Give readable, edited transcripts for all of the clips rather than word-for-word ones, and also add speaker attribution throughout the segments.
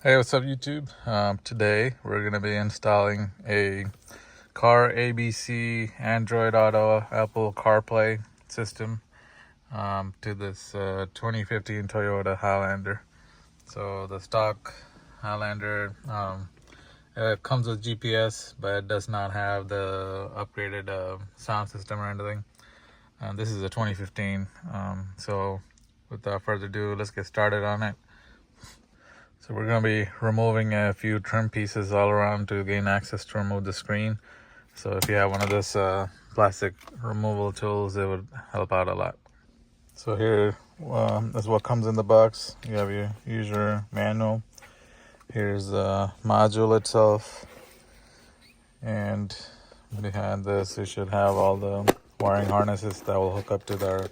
Speaker 1: Hey, what's up, YouTube? Today we're going to be installing a CarAbc Android Auto Apple CarPlay system to this 2015 Toyota Highlander. So the stock Highlander it comes with GPS, but it does not have the upgraded sound system or anything. This is a 2015. So without further ado, let's get started on it. So we're going to be removing a few trim pieces all around to gain access to remove the screen. So if you have one of this plastic removal tools, it would help out a lot. So here is what comes in the box. You have your user manual. Here's the module itself. And behind this, you should have all the wiring harnesses that will hook up to their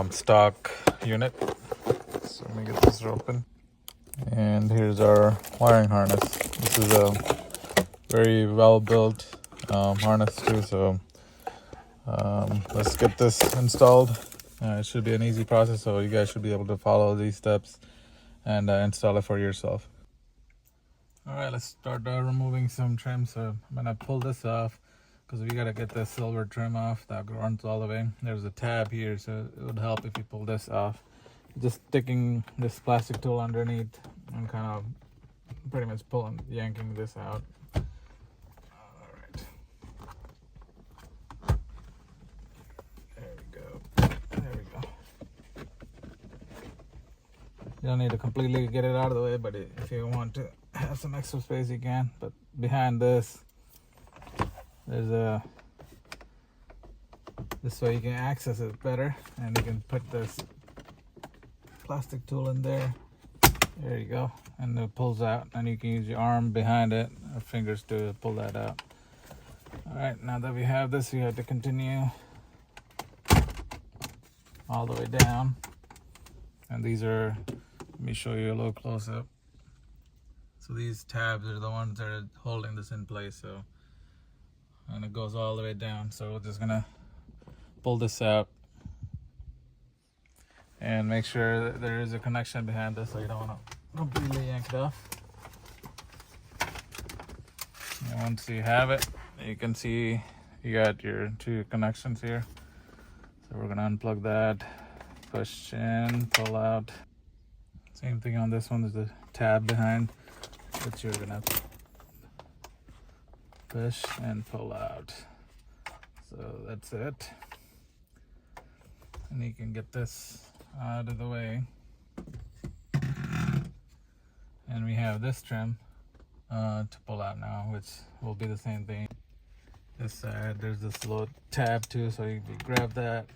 Speaker 1: stock unit. So let me get this open. And here's our wiring harness. This is a very well built harness too, so let's get this installed. It should be an easy process, so you guys should be able to follow these steps and install it for yourself. Alright, let's start removing some trim. So I'm gonna pull this off because we gotta get this silver trim off that runs all the way. There's a tab here, so it would help if you pull this off. Just sticking this plastic tool underneath and kind of pretty much yanking this out. Alright. There we go. There we go. You don't need to completely get it out of the way, but if you want to have some extra space, you can. But behind this, there's this way you can access it better, and you can put this plastic tool in there. There you go, and it pulls out, and you can use your arm behind it or fingers to pull that out. All right, now that we have this, we have to continue all the way down, and these are, let me show you a little close up. So these tabs are the ones that are holding this in place. So, and it goes all the way down. So we're just gonna pull this out and make sure that there is a connection behind this, so you don't want to completely yank it off. And once you have it, you can see you got your two connections here. So we're gonna unplug that, push in, pull out. Same thing on this one. There's the tab behind, which you're gonna push and pull out. So that's it. And you can get this out of the way. And we have this trim to pull out now, which will be the same thing. This side, there's this little tab too, so you grab that,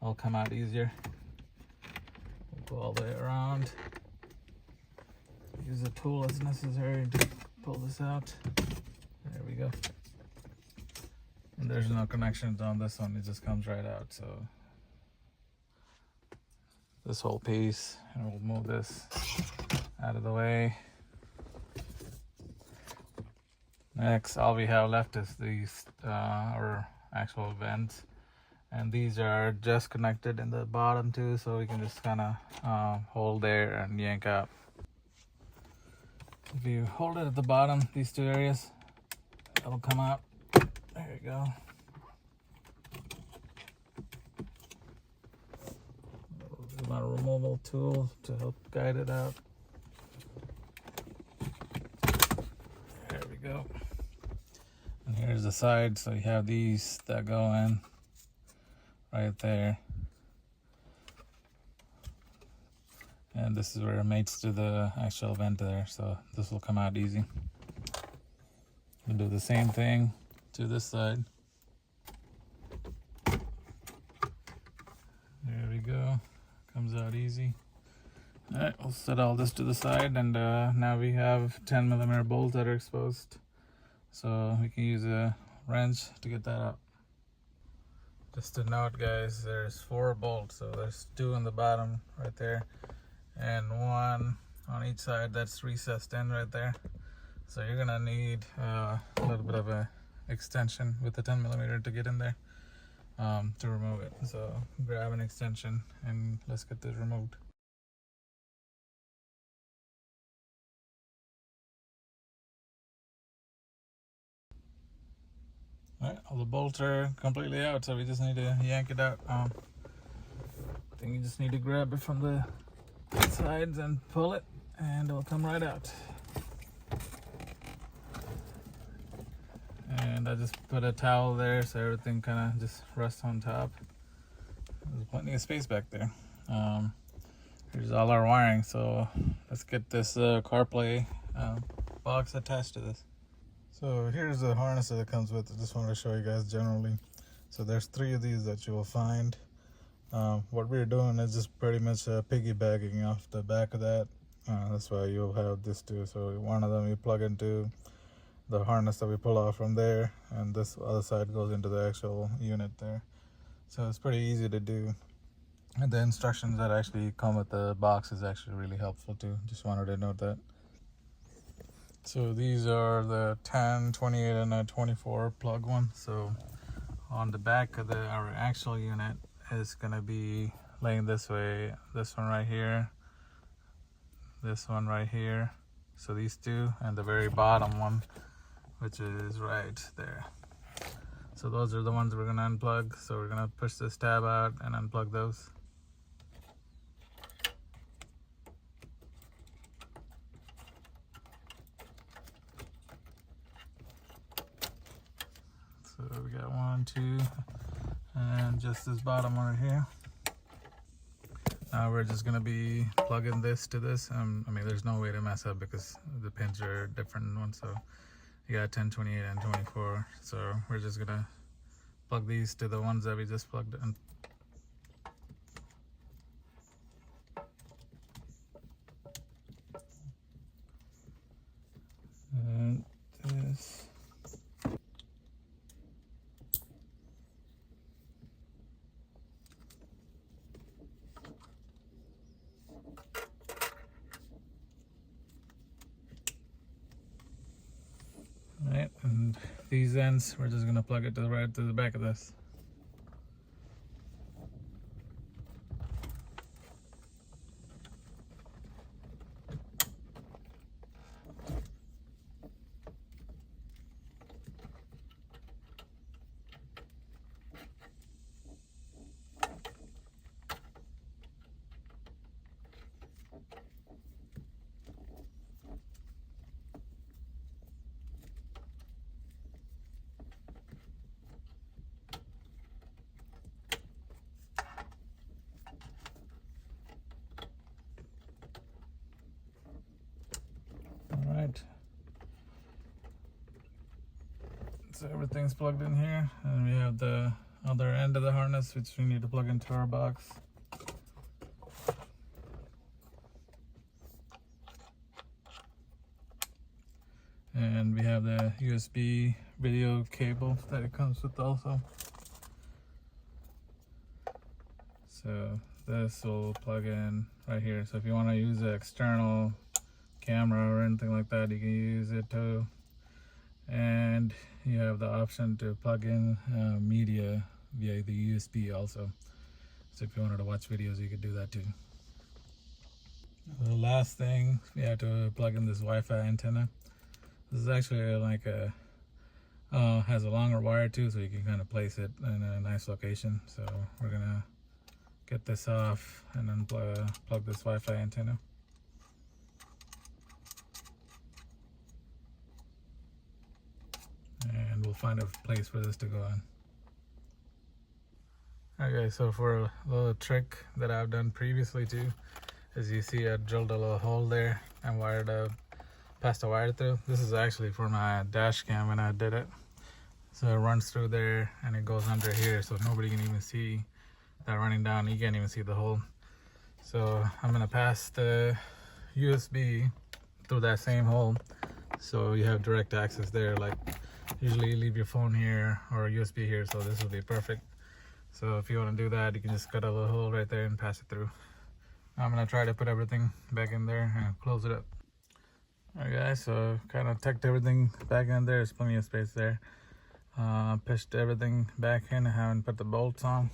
Speaker 1: it'll come out easier. We'll go all the way around. Use a tool as necessary to pull this out. There we go. And there's no connections on this one, it just comes right out. So this whole piece, and we'll move this out of the way. Next, all we have left is these our actual vents, and these are just connected in the bottom too, so we can just kind of hold there and yank out. If you hold it at the bottom, these two areas, it'll come out. There you go. There's not a removal tool to help guide it out. There we go. And here's the side, so you have these that go in right there. And this is where it mates to the actual vent there, so this will come out easy. We'll do the same thing to this side. There we go, comes out easy. All right, we'll set all this to the side, and now we have 10mm bolts that are exposed. So we can use a wrench to get that out. Just a note, guys, there's 4 bolts, so there's 2 on the bottom right there, and 1 on each side that's recessed in right there. So you're gonna need a little bit of a extension with the 10mm to get in there to remove it. So grab an extension and let's get this removed. Alright, all the bolts are completely out, so we just need to yank it out. I think you just need to grab it from the sides and pull it, and it'll come right out. And I just put a towel there so everything kind of just rests on top. There's plenty of space back there. Here's all our wiring, so let's get this CarPlay box attached to this. So here's the harness that it comes with. I just wanted to show you guys generally. So there's 3 of these that you will find. What we're doing is just pretty much piggybacking off the back of that. That's why you'll have this too. So one of them you plug into the harness that we pull off from there, and this other side goes into the actual unit there. So it's pretty easy to do. And the instructions that actually come with the box is actually really helpful too. Just wanted to note that. So these are the 10, 28, and 24 plug ones. So on the back of our actual unit is gonna be laying this way. This one right here, this one right here. So these 2, and the very bottom one, which is right there. So those are the ones we're gonna unplug. So we're gonna push this tab out and unplug those. So we got 1, 2, and just this bottom one right here. Now we're just gonna be plugging this to this. I mean, there's no way to mess up because the pins are different ones. So you got 10, 28, and 24. So we're just gonna plug these to the ones that we just plugged in. And this. Right, and these ends, we're just gonna plug it to the back of this. Alright. So everything's plugged in here, and we have the other end of the harness which we need to plug into our box. And we have the USB video cable that it comes with also. So this will plug in right here. So if you want to use an external camera or anything like that, you can use it too. And you have the option to plug in media via the USB also. So if you wanted to watch videos, you could do that too. The last thing, we have to plug in this Wi-Fi antenna. This is actually like a has a longer wire too, so you can kind of place it in a nice location. So we're gonna get this off and then plug this Wi-Fi antenna. And we'll find a place for this to go on. Okay, so for a little trick that I've done previously too, as you see, I drilled a little hole there and passed a wire through. This is actually for my dash cam when I did it. So it runs through there and it goes under here, so nobody can even see that running down. You can't even see the hole. So I'm gonna pass the USB through that same hole, so you have direct access there. Like usually you leave your phone here or a USB here, so this will be perfect. So if you want to do that, you can just cut a little hole right there and pass it through. I'm gonna try to put everything back in there and close it up. Alright guys, so kind of tucked everything back in there. There's plenty of space there. Pushed everything back in. I haven't put the bolts on,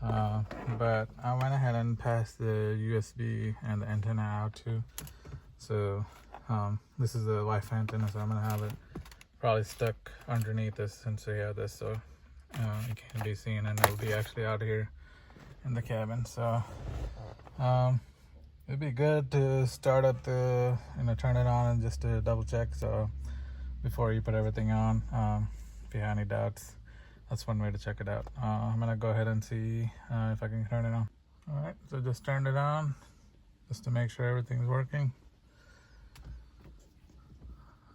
Speaker 1: but I went ahead and passed the USB and the antenna out too. So this is the Wi-Fi antenna, so I'm gonna have it probably stuck underneath this since we have this, so it can't be seen, and it'll be actually out here in the cabin. So it'd be good to start up the, turn it on and just to double check. So before you put everything on, if you have any doubts, that's one way to check it out. I'm gonna go ahead and see if I can turn it on. All right, so just turned it on just to make sure everything's working.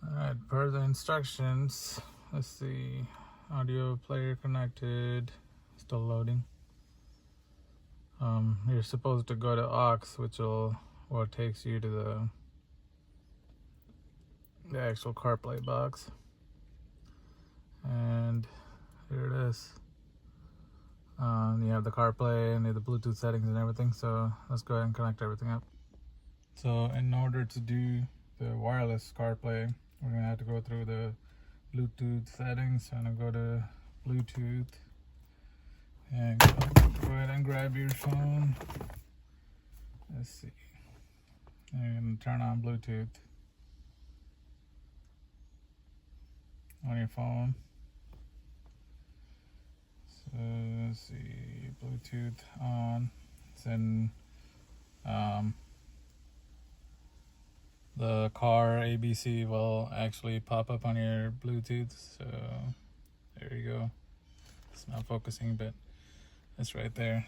Speaker 1: All right, per the instructions, let's see, audio player connected, still loading. You're supposed to go to aux, which what takes you to the actual CarPlay box. And here it is. You have the CarPlay and the Bluetooth settings and everything. So let's go ahead and connect everything up. So in order to do the wireless CarPlay, we're gonna have to go through the Bluetooth settings. So I'm gonna go to Bluetooth and go ahead and grab your phone. Let's see. And you're gonna turn on Bluetooth on your phone. So let's see, Bluetooth on. Then the car ABC will actually pop up on your Bluetooth. So there you go. It's not focusing, but it's right there.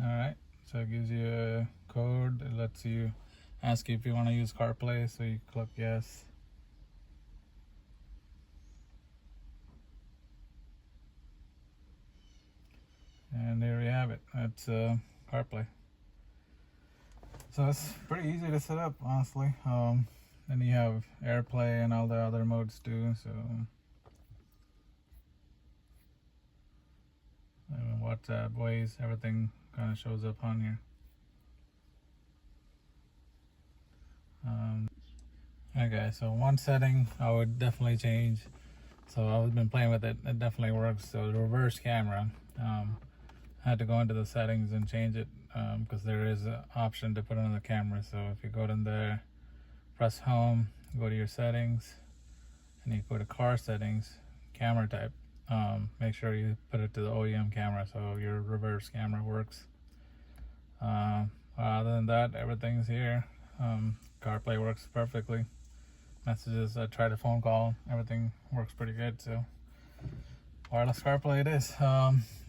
Speaker 1: All right, so it gives you a code. It lets you ask you if you want to use CarPlay, so you click yes. And there we have it. That's CarPlay. So it's pretty easy to set up, honestly. Then you have AirPlay and all the other modes too. So WhatsApp, Waze, everything kind of shows up on here. Okay, so one setting I would definitely change. So I've been playing with it. It definitely works. So the reverse camera. I had to go into the settings and change it because there is an option to put on the camera. So if you go in there, press home, go to your settings, and you go to car settings, camera type. Make sure you put it to the OEM camera so your reverse camera works. Other than that, everything's here. CarPlay works perfectly. Messages, I tried a phone call, everything works pretty good. So wireless CarPlay it is.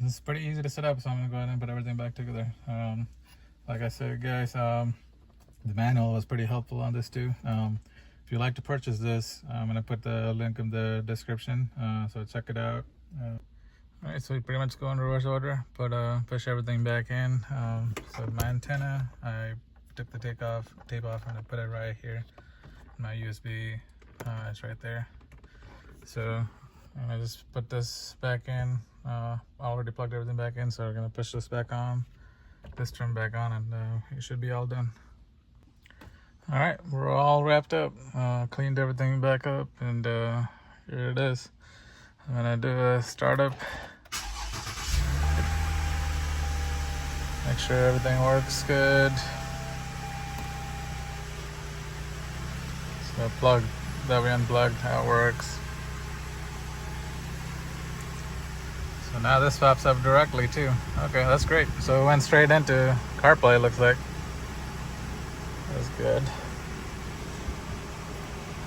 Speaker 1: It's pretty easy to set up, so I'm gonna go ahead and put everything back together. Like I said, guys, the manual was pretty helpful on this too. If you'd like to purchase this, I'm gonna put the link in the description, so check it out. All right, so we pretty much go in reverse order, push everything back in. So my antenna, I took the tape off and I put it right here. My USB, it's right there. So I just put this back in. Already plugged everything back in, so we're gonna push this back on, this turn back on, and it should be all done. All right, we're all wrapped up, cleaned everything back up, and here it is. I'm gonna do a startup. Make sure everything works good. So plug that we unplugged, how it works. So now this pops up directly too. Okay, that's great. So it went straight into CarPlay, looks like. That's good.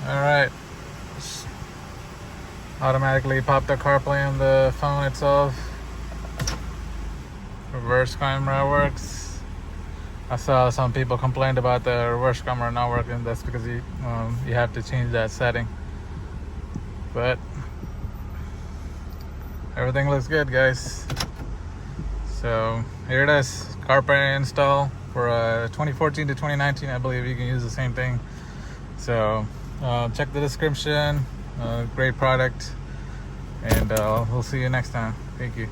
Speaker 1: All right. Just automatically pop the CarPlay on the phone itself. Reverse camera works. I saw some people complained about the reverse camera not working. That's because you have to change that setting. But everything looks good, guys. So here it is, CarPlay install for 2014 to 2019. I believe you can use the same thing. So check the description. Great product, and we'll see you next time. Thank you.